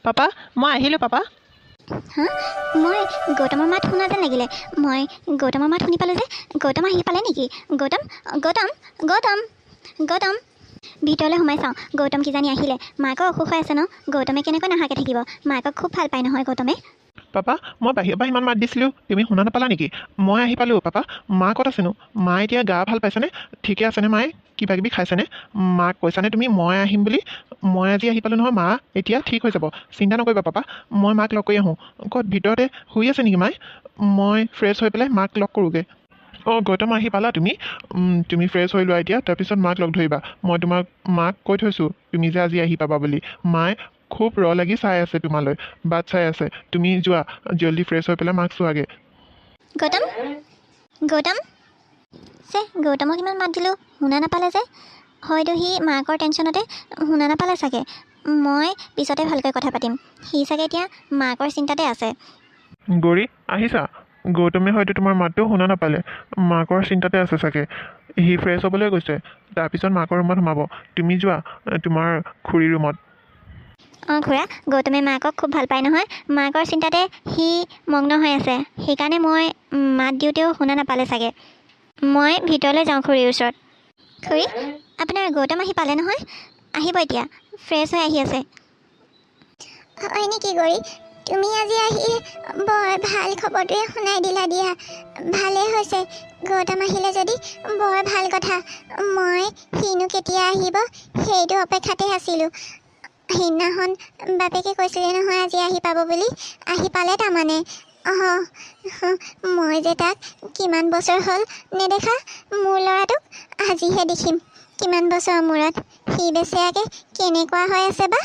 Papa মই আহিলোঁ papa. হা মই গৌতমৰ মাত শুনা যেন লাগিলে। মই গৌতমৰ মাত শুনি পালোঁ যে। গৌতম আহি পালে নেকি? গৌতম গৌতম গৌতম গৌতম ভিতৰলৈ সোমাই চাওঁ। গৌতম কিজানি আহিলে। মাকৰ অসুখ হৈ আছে ন, গৌতমে কেনেকৈ নাহাকে থাকিব? মাকক খুব ভাল পায় নহয় গৌতমে। পাপা মই বাহিৰৰ পৰা ইমান মাত দিছিলোঁ, তুমি শুনা নাপালা নেকি? মই আহি পালোঁ পাপা। মা ক'ত আছেনো? মা এতিয়া গা ভাল পাইছেনে? ঠিকে আছেনে মায়ে? কিবা কিবি খাইছেনে? মাক কৈছানে তুমি মই আহিম বুলি? মই আজি আহি পালোঁ নহয়। মা এতিয়া ঠিক হৈ যাব, চিন্তা নকৰিবা পাপা। মই মাক লগ কৰি আহোঁ। ক'ত ভিতৰতে শুই আছে নেকি মায়ে? মই ফ্ৰেছ হৈ পেলাই মাক লগ কৰোঁগৈ। অঁ গৌতম আহি পালা তুমি? তুমি ফ্ৰেছ হৈ লোৱা এতিয়া, তাৰপিছত মাক লগ ধৰিবা। মই তোমাক মাক কৈ থৈছোঁ তুমি যে আজি আহি পাবা বুলি। মায়ে খুব লাগি চাই আছে তোমালৈ, বাট চাই আছে। তুমি যোৱা জল্দি ফ্ৰেছ হৈ পেলাই মাক চোৱাগৈ। গৌতম গৌতম গৌতমক ইমান মাত দিলোঁ শুনা নাপালে যে। হয়তো সি মাকৰ টেনশ্যনতে শুনা নাপালে চাগে। মই পিছতে ভালকৈ কথা পাতিম। সি চাগে এতিয়া মাকৰ চিন্তাতে আছে। গৌৰী আহিছা? গৌতমে হয়তো তোমাৰ মাতটো শুনা নাপালে, মাকৰ চিন্তাতে আছে চাগে। সি ফ্ৰেছ হ'বলৈ গৈছে, তাৰপিছত মাকৰ ৰুমত সোমাব। তুমি যোৱা তোমাৰ খুৰীৰ ৰুমত। অঁ খুৰা, গৌতমে মাকক খুব ভাল পায় নহয়। মাকৰ চিন্তাতে সি মগ্ন হৈ আছে। সেইকাৰণে মই মাত দিওঁতেও শুনা নাপালে চাগে। মই ভিতৰলৈ যাওঁ খুৰীৰ ওচৰত। খুৰী, আপোনাৰ গৌতম আহি পালে নহয়। আহিব এতিয়া, ফ্ৰেছ হৈ আহি আছে। হয় নেকি গৌৰী? তুমি আজি আহি বৰ ভাল খবৰটোৱে শুনাই দিলা দিয়া। ভালেই হৈছে, গৌতম আহিলে যদি বৰ ভাল কথা। মই সিনো কেতিয়া আহিব সেইটো অপেক্ষাতে আছিলোঁ। সেইদিনাখন বাপেকে কৈছিলে নহয় আজি আহি পাব বুলি। আহি পালে তাৰমানে। অঁ মই যে তাক কিমান বছৰ হ'ল নেদেখা। মোৰ ল'ৰাটোক আজিহে দেখিম, কিমান বছৰৰ মূৰত। সি বেচেৰাকে কেনেকুৱা হৈ আছে বা।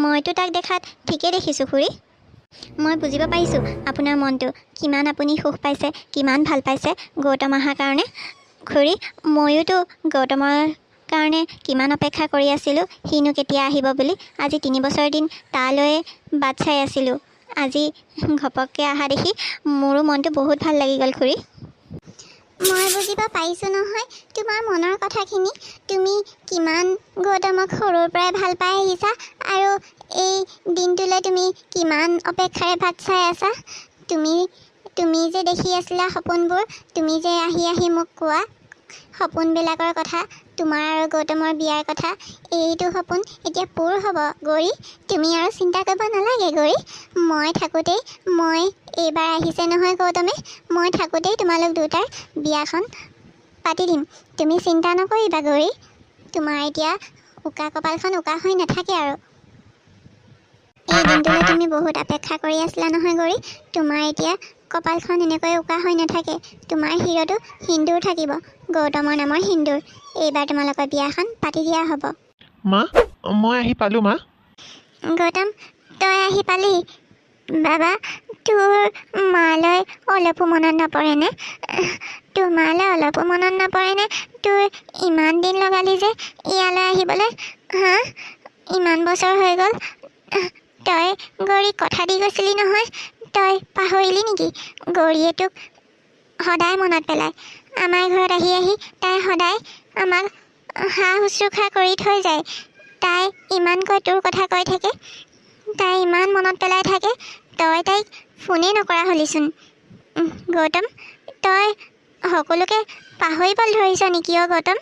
মইতো তাক দেখাত ঠিকেই দেখিছোঁ খুৰী। মই বুজিব পাৰিছোঁ আপোনাৰ মনটো, কিমান আপুনি সুখ পাইছে, কিমান ভাল পাইছে গৌতম অহাৰ কাৰণে। খুৰী, ময়োতো গৌতমৰ কাৰণে কিমান অপেক্ষা কৰি আছিলোঁ, সিনো কেতিয়া আহিব বুলি। আজি 3 বছৰ দিন তালৈয়ে বাট চাই আছিলোঁ। আজি ঘপককৈ অহা দেখি মোৰো মনটো বহুত ভাল লাগি গ'ল খুৰী। মই বুজিব পাৰিছোঁ নহয় তোমাৰ মনৰ কথাখিনি। তুমি কিমান গৌতমক সৰুৰ পৰাই ভাল পাই আহিছা, আৰু এই দিনটোলৈ তুমি কিমান অপেক্ষাৰে বাট চাই আছা। তুমি যে দেখি আছিলা সপোনবোৰ, তুমি যে আহি আহি মোক কোৱা সপোনবিলাকৰ কথা, তোমাৰ আৰু গৌতমৰ বিয়াৰ কথা। এইটো সপোন এতিয়া পূৰ হ'ব গৌৰী। তুমি আৰু চিন্তা কৰিব নালাগে গৌৰী। মই থাকোঁতেই, এইবাৰ আহিছে নহয় গৌতমে, মই থাকোঁতেই তোমালোক দুটাৰ বিয়াখন পাতি দিম। তুমি চিন্তা নকৰিবা গৌৰী। তোমাৰ এতিয়া উকা কপালখন উকা হৈ নাথাকে আৰু। এই দিনটোলৈ তুমি বহুত অপেক্ষা কৰি আছিলা নহয় গৌৰী। তোমাৰ এতিয়া কপালখন এনেকৈ উকা হৈ নাথাকে। তোমাৰ শিৰতো সিন্দুৰ থাকিব, গৌতমৰ নামৰ সিন্দুৰ। এইবাৰ তোমালোকৰ বিয়াখন পাতি দিয়া হ'ব। মা মই আহি পালোঁ মা। গৌতম তই আহি পালি? বাবা, তোৰ মালৈ অলপো মনত নপৰেনে? তোৰ মালৈ অলপো মনত নপৰেনে? তোৰ ইমান দিন লগালি যে ইয়ালৈ আহিবলৈ। হা, ইমান বছৰ হৈ গ'ল। তই গৌৰীক কথা দি গৈছিলি নহয়, তই পাহৰিলি নেকি? গৌৰীয়ে তোক সদায় মনত পেলায়। আমাৰ ঘৰত আহি আহি তাই সদায় আমাক সা শুশ্ৰূষা কৰি থৈ যায়। তাই ইমানকৈ তোৰ কথা কৈ থাকে, তাই ইমান মনত পেলাই থাকে। তই তাইক ফোনেই নকৰা হলিচোন। গৌতম, তই সকলোকে পাহৰিবলৈ ধৰিছ নেকি অ' গৌতম?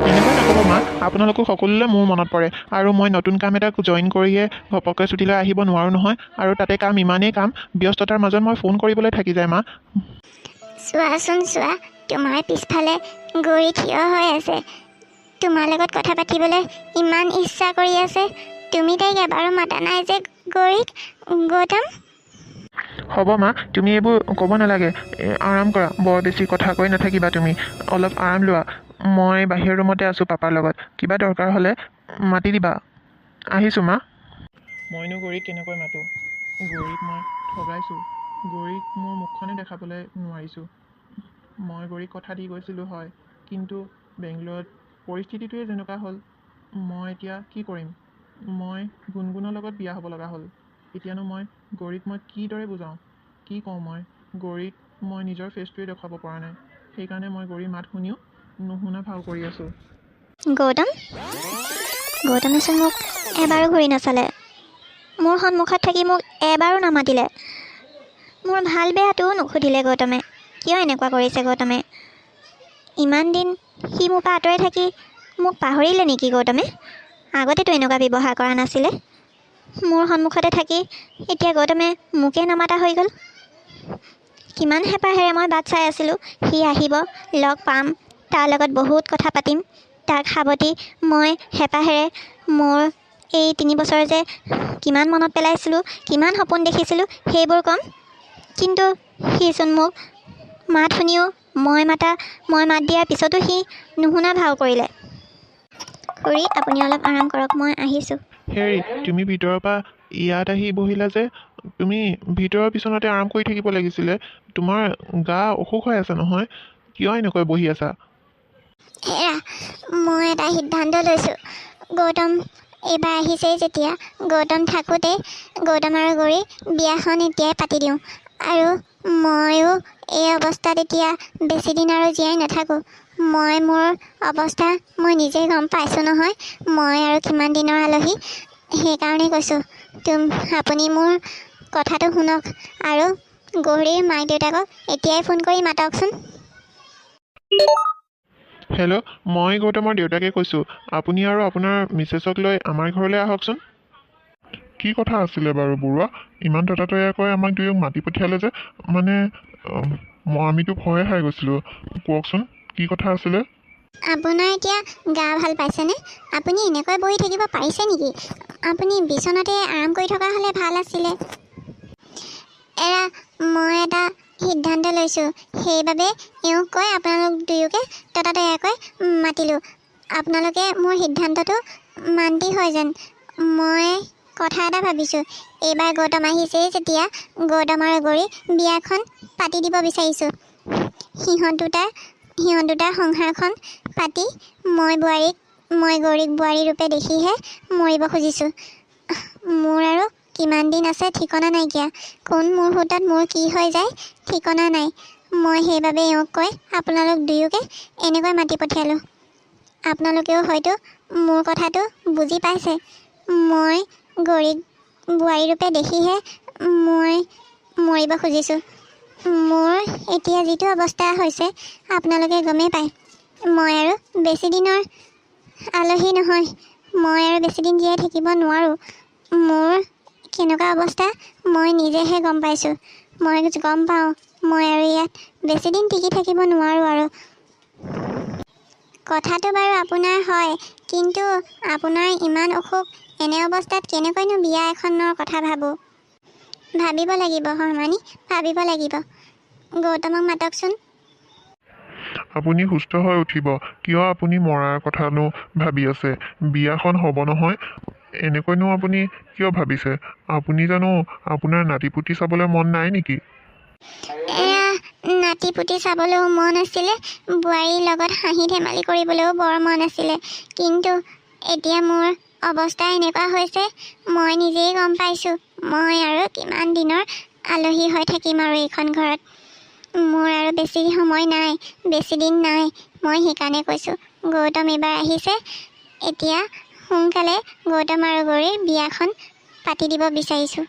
এনেকৈ নক'ব মা, আপোনালোকো সকলোলৈ মোৰ মনত পৰে। আৰু মই নতুন কাম এটা জইন কৰিয়ে ঘপককৈ ছুটীলৈ আহিব নোৱাৰোঁ নহয়। আৰু তাতে ইমানেই কাম, ব্যস্ততাৰ মাজত মই ফোন কৰিবলৈ থাকি যায় মা। চোৱাচোন চোৱা, তোমাৰ পিছফালে গৌৰী থিয় হৈ আছে। তোমাৰ লগত কথা পাতিবলৈ ইমান ইচ্ছা কৰি আছে। তুমি তাইক এবাৰো মাতা নাই যে গৌৰীক। গৌতম, হ'ব মা, তুমি এইবোৰ ক'ব নালাগে। আৰাম কৰা, বৰ বেছি কথা কৈ নাথাকিবা তুমি। অলপ আৰাম লোৱা। মই বাহিৰৰ ৰুমতে আছোঁ পাপাৰ লগত। কিবা দৰকাৰ হ'লে মাতি দিবা। আহিছোঁ মা। মইনো গৌৰীক কেনেকৈ মাতোঁ? গৌৰীক মই ঠগাইছোঁ। গৌৰীক মোৰ মুখখনে দেখাবলৈ নোৱাৰিছোঁ। মই গৌৰীক কথা দি গৈছিলোঁ হয়, কিন্তু বেংগলোৰত পৰিস্থিতিটোৱে যেনেকুৱা হ'ল, মই এতিয়া কি কৰিম? মই গুণগুণৰ লগত বিয়া হ'ব লগা হ'ল। এতিয়ানো মই গৌৰীক মই কিদৰে বুজাওঁ? কি কওঁ মই? গৌৰীক মই নিজৰ ফেচটোৱে দেখুৱাব পৰা নাই। সেইকাৰণে মই গৌৰীৰ মাত শুনিও নুশুনা ভাও কৰি আছোঁ। গৌতমেচোন মোক এবাৰো ঘূৰি নাচালে। মোৰ সন্মুখত থাকি মোক এবাৰো নামাতিলে। মোৰ ভাল বেয়াটোও নুসুধিলে গৌতমে। কিয় এনেকুৱা কৰিছে গৌতমে? ইমান দিন সি মোৰ পৰা আঁতৰাই থাকি মোক পাহৰিলে নেকি গৌতমে? আগতেতো এনেকুৱা ব্যৱহাৰ কৰা নাছিলে। মোৰ সন্মুখতে থাকি এতিয়া গৌতমে মোকে নামাতা হৈ গ'ল। কিমান হেঁপাহেৰে মই বাট চাই আছিলোঁ, সি আহিব, লগ পাম, তাৰ লগত বহুত কথা পাতিম। তাক সাৱটি মই হেঁপাহেৰে মোৰ এই 3 বছৰ যে কিমান মনত পেলাইছিলোঁ, কিমান সপোন দেখিছিলোঁ সেইবোৰ ক'ম। কিন্তু সিচোন মোক মাত শুনিও মই মাত দিয়াৰ পিছতো সি নুশুনা ভাও কৰিলে। খুৰী, আপুনি অলপ আৰাম কৰক, মই আহিছোঁ। হেৰি, তুমি ভিতৰৰ পৰা ইয়াত আহি বহিলা যে? তুমি ভিতৰৰ বিচনাতে আৰাম কৰি থাকিব লাগিছিলে। তোমাৰ গা অসুখ হৈ আছে নহয়, কিয় এনেকৈ বহি আছা? এৰা, মই এটা সিদ্ধান্ত লৈছোঁ। গৌতম এইবাৰ আহিছেই যেতিয়া, গৌতম থাকোঁতেই গৌতম আৰু গৌৰী বিয়াখন এতিয়াই পাতি দিওঁ। আৰু ময়ো এই অৱস্থাত এতিয়া বেছিদিন আৰু জীয়াই নাথাকোঁ। মোৰ অৱস্থা মই নিজেই গম পাইছোঁ নহয়, মই আৰু কিমান দিনৰ আলহী। সেইকাৰণেই কৈছোঁ, আপুনি মোৰ কথাটো শুনক আৰু গৌৰীৰ মাক দেউতাকক এতিয়াই ফোন কৰি মাতকচোন। হেল্ল', মই গৌতমৰ দেউতাকে কৈছোঁ। আপুনি আৰু আপোনাৰ মিছেছক লৈ আমাৰ ঘৰলৈ আহকচোন। কি কথা আছিলে বাৰু বৰুৱা? ইমান ততাতৈয়াকৈ আমাক দুয়োক মাতি পঠিয়ালে যে? মানে আমিতো ভয়ে খাই গৈছিলোঁ। কওকচোন, কি কথা আছিলে? আপোনাৰ এতিয়া গা ভাল পাইছেনে? আপুনি এনেকৈ বহি থাকিব পাৰিছে নেকি? আপুনি বিচনাতে আৰাম কৰি থকা হ'লে ভাল আছিলে। এৰা, মই এটা সিদ্ধান্ত লৈছোঁ, সেইবাবে এওঁক কৈ আপোনালোক দুয়োকে ততাতৈয়াকৈ মাতিলোঁ। আপোনালোকে মোৰ সিদ্ধান্তটো মান্তি হয় যেন। মই কথা এটা ভাবিছোঁ, এইবাৰ গৌতম আহিছেই যেতিয়া গৌতম আৰু গৌৰী বিয়াখন পাতি দিব বিচাৰিছোঁ। সিহঁত দুটাৰ সংসাৰখন পাতি মই গৌৰীক বোৱাৰী ৰূপে দেখিহে মৰিব খুজিছোঁ। মোৰ আৰু কিমান দিন আছে ঠিকনা নাইকিয়া। কোন মুহূৰ্তত মোৰ কি হৈ যায় ঠিকনা নাই। মই সেইবাবে এওঁক কৈ আপোনালোক দুয়োকে এনেকৈ মাতি পঠিয়ালোঁ। আপোনালোকেও হয়তো মোৰ কথাটো বুজি পাইছে। মই গৌৰীক বোৱাৰী ৰূপে দেখিহে মই মৰিব খুজিছোঁ। মোৰ এতিয়া যিটো অৱস্থা হৈছে আপোনালোকে গমেই পায়। মই আৰু বেছিদিনৰ আলহী নহয়। মই আৰু বেছিদিন জীয়াই থাকিব নোৱাৰোঁ। মোৰ কেনেকুৱা অৱস্থা মই নিজেহে গম পাইছোঁ। মই গম পাওঁ মই আৰু ইয়াত বেছিদিন টিকি থাকিব নোৱাৰোঁ আৰু। কথাটো বাৰু আপোনাৰ হয়, কিন্তু আপোনাৰ ইমান অসুখ, এনে অৱস্থাত কেনেকৈনো বিয়া এখনৰ কথা ভাবিব লাগিব শৰ্মানী, ভাবিব লাগিব। গৌতমক মাতকচোন। আপুনি সুস্থ হৈ উঠিব। কিয় আপুনি মৰাৰ কথানো ভাবি আছে? বিয়াখন হ'ব নহয়, এনেকৈনো আপুনি কিয় ভাবিছে? আপুনি জানো আপোনাৰ নাতিপুতি চাবলৈ মন নাই নেকি? এয়া, নাতিপুতি চাবলৈও মন আছিলে, বোৱাৰীৰ লগত হাঁহি ধেমালি কৰিবলৈও বৰ মন আছিলে। কিন্তু এতিয়া মোৰ অৱস্থা এনেকুৱা হৈছে, মই নিজেই গম পাইছোঁ। মই আৰু কিমান দিনৰ আলহী হৈ থাকিম আৰু এইখন ঘৰত। মোৰ আৰু বেছি সময় নাই, বেছি দিন নাই। মই সেইকাৰণে কৈছোঁ, গৌতম এইবাৰ আহিছে, এতিয়া সোনকালে গৌতম আৰু গৌৰীৰ বিয়াখন পাতি দিব বিচাৰিছোঁ।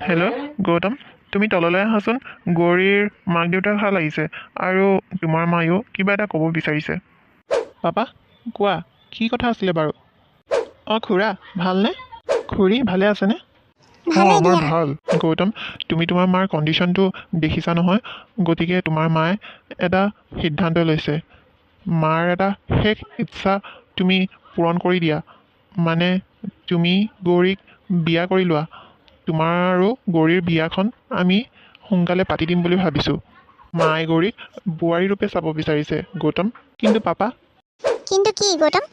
হেল্ল', গৌতম, তুমি তললৈ আহাচোন। গৌৰীৰ মাক দেউতাক ভাল লাগিছে আৰু তোমাৰ মায়েও কিবা এটা ক'ব বিচাৰিছে। পাপা, কোৱা, কি কথা আছিলে বাৰু? অঁ খুৰা, ভালনে? খুৰী ভালে আছেনে? অঁ, আমাৰ ভাল। গৌতম, তুমি তোমাৰ মাৰ কণ্ডিশ্যনটো দেখিছা নহয়, গতিকে তোমাৰ মায়ে এটা সিদ্ধান্ত লৈছে। মাৰ এটা শেষ ইচ্ছা তুমি পূৰণ কৰি দিয়া। মানে তুমি গৌৰীক বিয়া কৰি লোৱা। তোমাৰ আৰু গৌৰীৰ বিয়াখন আমি সোনকালে পাতি দিম বুলি ভাবিছোঁ। মায়ে গৌৰীক বোৱাৰী ৰূপে চাব বিচাৰিছে গৌতম। কিন্তু পাপা। কিন্তু কি গৌতম,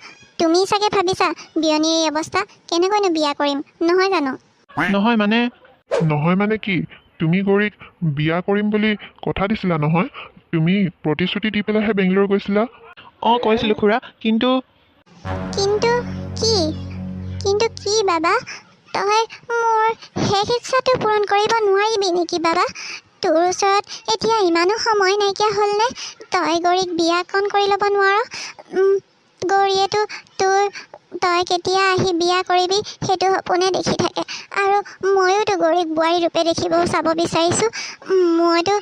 তুমি চাগে ভাবিছা বিয়নীৰ এই অৱস্থা, কেনেকৈনো বিয়া কৰিম, নহয় জানো? নহয় মানে কি? তুমি গৌৰীক বিয়া কৰিম বুলি কথা দিছিলা নহয়? তুমি প্ৰতিশ্ৰুতি দি পেলাইহে বেংগলোৰ গৈছিলা। অঁ কৈছিলোঁ খুৰা, কিন্তু কি বাবা? তই মোৰ শেষ ইচ্ছাটো পূৰণ কৰিব নোৱাৰিবি নেকি বাবা? তোৰ ওচৰত এতিয়া ইমানো সময় নাইকিয়া হ'লনে তই গৌৰীক বিয়াকণ কৰি ল'ব নোৱাৰ? গৌৰীয়েতো তই কেতিয়া আহি বিয়া কৰিবি সেইটো সপোনে দেখি থাকে। আৰু ময়োতো গৌৰীক বোৱাৰী ৰূপে দেখিব চাব বিচাৰিছোঁ। মইতো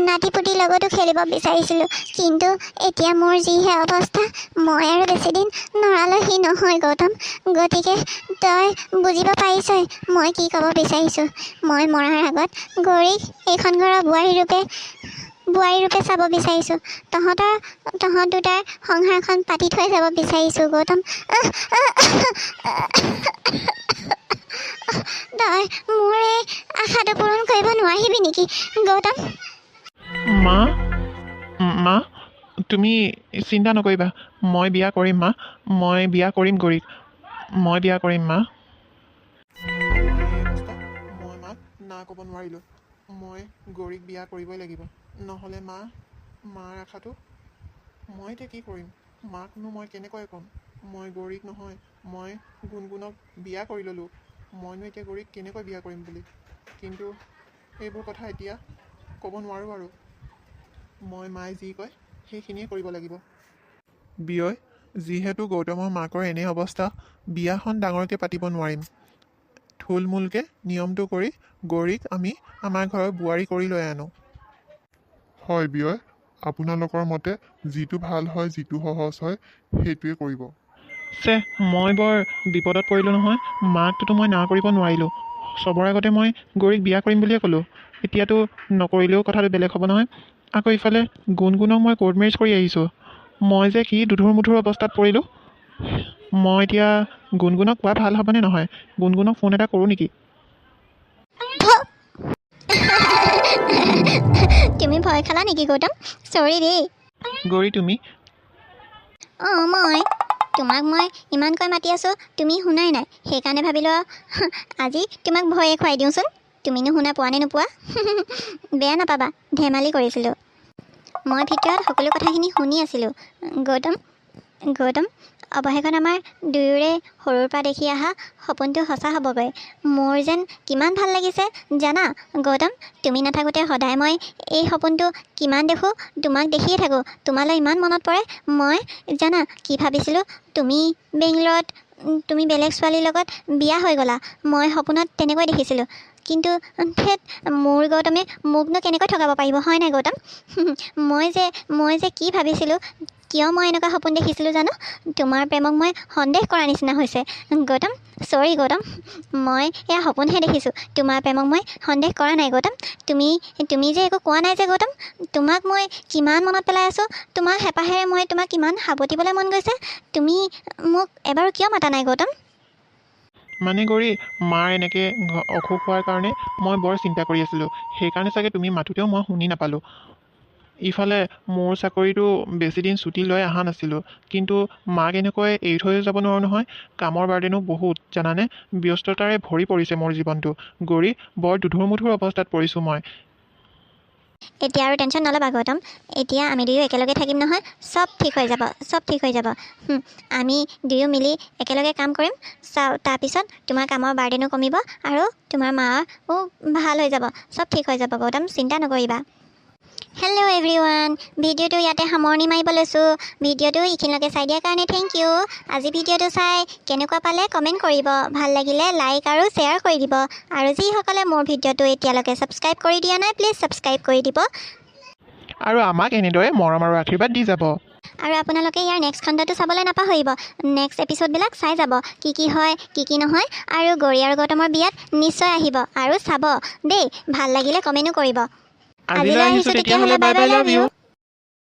নাতিপুতিৰ লগতো খেলিব বিচাৰিছিলোঁ, কিন্তু এতিয়া মোৰ যিহে অৱস্থা, মই আৰু বেছিদিন নৰালসী নহয় গৌতম। গতিকে তই বুজিব পাৰিছই মই কি ক'ব বিচাৰিছোঁ। মই মৰাৰ আগত গৌৰীক এইখন ঘৰৰ বোৱাৰী ৰূপে চাব বিচাৰিছোঁ। তহঁত দুটাৰ সংসাৰখন পাতি থৈ যাব বিচাৰিছোঁ গৌতম। তই মোৰ এই আশাটো পূৰণ কৰিব নোৱাৰিবি নেকি গৌতম? মা মা তুমি চিন্তা নকৰিবা, মই বিয়া কৰিম মা, মই বিয়া কৰিম গৌৰীক, মই বিয়া কৰিম মা। মই মাক না ক'ব নোৱাৰিলোঁ, মই গৌৰীক বিয়া কৰিবই লাগিব, নহ'লে মাৰ আশাটো মই এতিয়া কি কৰিম? মাকনো মই কেনেকৈ ক'ম? মই গৌৰীক নহয়, মই গুণগুণক বিয়া কৰি ল'লোঁ, মইনো এতিয়া গৌৰীক কেনেকৈ বিয়া কৰিম বুলি। কিন্তু এইবোৰ কথা এতিয়া ক'ব নোৱাৰোঁ আৰু। মই মায়ে যি কয় সেইখিনিয়ে কৰিব লাগিব। বিয়য়, যিহেতু গৌতমৰ মাকৰ এনে অৱস্থা, বিয়াখন ডাঙৰকৈ পাতিব নোৱাৰিম। থুলমূলকৈ নিয়মটো কৰি গৌৰীক আমি আমাৰ ঘৰৰ বোৱাৰী কৰি লৈ আনোঁ। হয় বিয়য়, আপোনালোকৰ মতে যিটো ভাল হয়, যিটো সহজ হয়, সেইটোৱে কৰিব। মই বৰ বিপদত পৰিলোঁ নহয়। মাকটোতো মই না কৰিব নোৱাৰিলোঁ, চবৰ আগতে মই গৌৰীক বিয়া কৰিম বুলিয়ে ক'লোঁ। এতিয়াতো নকৰিলেও কথাটো বেলেগ হ'ব নহয়। আকৌ ইফালে গুণগুণক মই কোৰ্ট মেৰেজ কৰি আহিছোঁ। মই যে কি দুধুৰ মুধুৰ অৱস্থাত পৰিলোঁ। মই এতিয়া গুণগুণক কোৱা ভাল হ'বনে নহয়? গুণগুণক ফোন এটা কৰোঁ নেকি? তুমি ভয় খালা নেকি গৌতম? চৰি দেই। গৌৰী তুমি? অঁ তোমাক মই ইমানকৈ মাতি আছোঁ, তুমি শুনাই নাই। সেইকাৰণে ভাবিলোঁ আজি তোমাক ভয়ে খুৱাই দিওঁচোন। তুমিনো শুনা পোৱা নে নোপোৱা? বেয়া নাপাবা, ধেমালি কৰিছিলোঁ। মই ভিতৰত সকলো কথাখিনি শুনি আছিলোঁ। গৌতম অৱশেষত আমাৰ দুয়োৰে সৰুৰ পৰা দেখি অহা সপোনটো সঁচা হ'বগৈ। মোৰ যেন কিমান ভাল লাগিছে জানা গৌতম। তুমি নাথাকোঁতে সদায় মই এই সপোনটো কিমান দেখোঁ, তোমাক দেখিয়ে থাকোঁ, তোমালৈ ইমান মনত পৰে। মই জানা কি ভাবিছিলোঁ? তুমি বেংগলৰত তুমি বেলেগ ছোৱালীৰ লগত বিয়া হৈ গ'লা। মই সপোনত তেনেকৈ দেখিছিলোঁ। কিন্তু মোৰ গৌতমে মোকনো কেনেকৈ ঠগাব পাৰিব, হয় নাই গৌতম? মই যে কি ভাবিছিলোঁ, কিয় মই এনেকুৱা সপোন দেখিছিলোঁ জানো? তোমাৰ প্ৰেমক মই সন্দেহ কৰা নিচিনা হৈছে গৌতম। চৰি গৌতম, মই এয়া সপোনহে দেখিছোঁ। তোমাৰ প্ৰেমক মই সন্দেহ কৰা নাই গৌতম। তুমি যে একো কোৱা নাই যে গৌতম। তোমাক মই কিমান মনত পেলাই আছোঁ, তোমাৰ হেঁপাহেৰে মই তোমাক কিমান সাৱটিবলৈ মন গৈছে। তুমি মোক এবাৰো কিয় মাতা নাই গৌতম? মানে গৌৰী, মাৰ এনেকৈ অসুখ হোৱাৰ কাৰণে মই বৰ চিন্তা কৰি আছিলোঁ। সেইকাৰণে চাগে তুমি মাতোতেও মই শুনি নাপালোঁ। ইফালে মোৰ চাকৰিটো বেছিদিন ছুটি লৈ অহা নাছিলোঁ, কিন্তু মাক এনেকৈ এৰি থৈ যাব নোৱাৰোঁ নহয়। কামৰ বাৰ্ডেনো বহুত জানানে, ব্যস্ততাৰে ভৰি পৰিছে মোৰ জীৱনটো। গৌৰী, বৰ দুধুৰ মুধুৰ অৱস্থাত পৰিছোঁ মই। এতিয়া আৰু টেনশ্যন নল'বা গৌতম। এতিয়া আমি দুয়ো একেলগে থাকিম নহয়, চব ঠিক হৈ যাব। আমি দুয়ো মিলি একেলগে কাম কৰিম। তাৰপিছত তোমাৰ কামৰ বাৰ্ডেনো কমিব আৰু তোমাৰ মাও ভাল হৈ যাব, চব ঠিক হৈ যাব গৌতম, চিন্তা নকৰিবা। হেল্ল' এভৰিৱান, ভিডিঅ'টো ইয়াতে সামৰণি মাৰিব লৈছোঁ। ভিডিঅ'টো এইখিনিলৈকে চাই দিয়াৰ কাৰণে থেংক ইউ। আজি ভিডিঅ'টো চাই কেনেকুৱা পালে কমেণ্ট কৰিব, ভাল লাগিলে লাইক আৰু শ্বেয়াৰ কৰি দিব। আৰু যিসকলে মোৰ ভিডিঅ'টো এতিয়ালৈকে ছাবস্ক্ৰাইব কৰি দিয়া নাই, প্লিজ ছাবস্ক্ৰাইব কৰি দিব আৰু আমাক এনেদৰে মৰম আৰু আশীৰ্বাদ দি যাব। আৰু আপোনালোকে ইয়াৰ নেক্সট খণ্ডটো চাবলৈ নাপাহৰিব। নেক্সট এপিছ'ডবিলাক চাই যাব, কি হয় কি নহয়। আৰু গৌৰী আৰু গৌতমৰ বিয়াত নিশ্চয় আহিব আৰু চাব দেই। ভাল লাগিলে কমেণ্টো কৰিব। আজিলৈ আহিছোঁ তেতিয়াহ'লে, বাই বাই, লাভ ইউ।